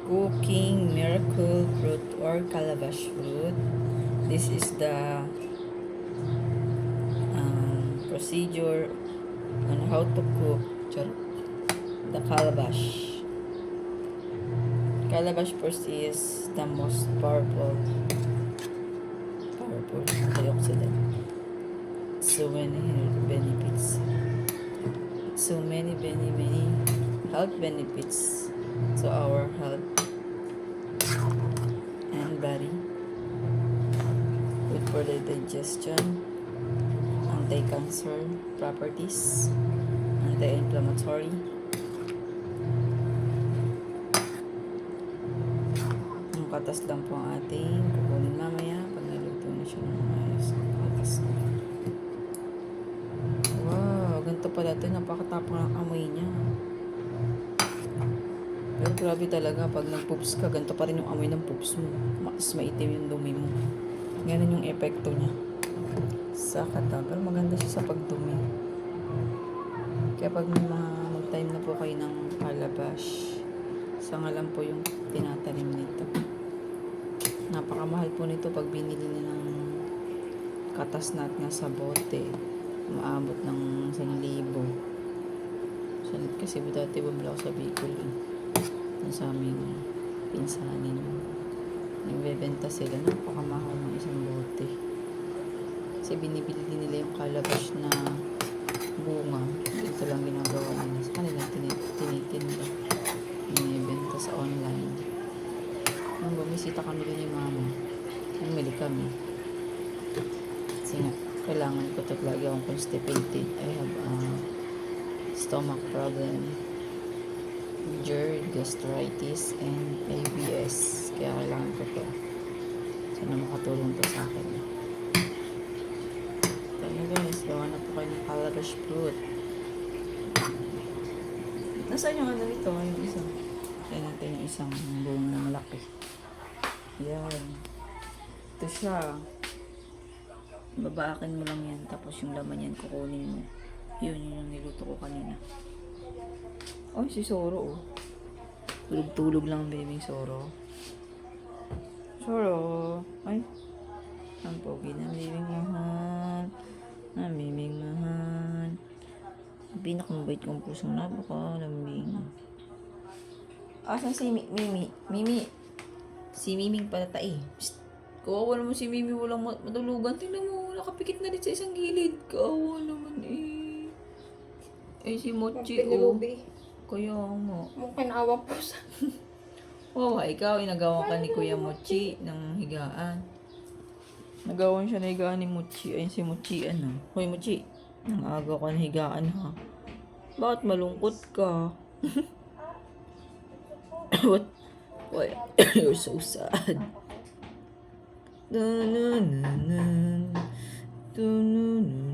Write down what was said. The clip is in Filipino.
cooking miracle fruit or calabash fruit. This is the procedure on how to cook the calabash. Calabash fruit is the most powerful antioxidant. So many benefits. So many health benefits to our health and body. Good for the digestion, anti-cancer properties, anti-inflammatory. Ang katas lang po ang ating kukunin mamaya pag naluto na siya ng ayos. Ang katas na. Wow, ganito pala ito. Napakatapang ang amoy niya. Pero grabe talaga, pag nag-poops ka, ganito pa rin yung amoy ng poops mo. Mas maitim yung dumi mo. Ganun yung epekto niya. Sa katagal, maganda siya sa pagdumi. Kaya pag may mag-time na po kayo ng calabash, sanga lang po yung tinatanim nito. Napakamahal po nito pag binili niyo ng katas nat nga sa bote. Maabot ng 1,000. Sanit kasi dati bumila ako sa Bicol. Sa aming pinsanin. Nagbebenta sila. Napakamahal ng isang bote. Kasi binibili nila yung calabash na bunga. Ito lang ginagawa nila. Sa kanila tinitinda. Binibenta sa online. Nung bumisita kami din ni mama, bumili kami. Kasi nga, kailangan ko ito lagi akong constipated. I have stomach problem, GERD, gastritis, and ABS. Kaya kailangan ko ito. Sana makatulong to sa akin. Tayo guys, gawa na po kayo ng calabash fruit. Nasaan yung ano nito? Yung isang. Kaya natin yung isang buong na malaki. Yan. Ito siya. Babaakin mo lang yan. Tapos yung laman yan kukunin mo. Yun yung niluto ko kanina. Ay, si Soro oh. Tulog-tulog lang baby Soro. Soro. Ay. Ang pogi na bibing mahal. Namiming mahal. Pinakamabait kong pusong napakalambing. Asan si Mimi? Mimi. Si Miming patatay. Psst. Kawawa naman si Mimi. Walang matulugan. Tingnan mo. Nakapikit na rin sa isang gilid. Kawawa naman eh. Eh si Mochi oh. Kaya nga. Mukhang awa po sa... Wow, ikaw. Inagawa ka ni Kuya Mochi ng higaan. Nagawan siya na higaan ni Mochi. Ayun si Mochi ano. Hoy Mochi. Nangaga ka ng higaan ha. Bakit malungkot ka? What? Why? You're so sad. Na na na na. Na na na.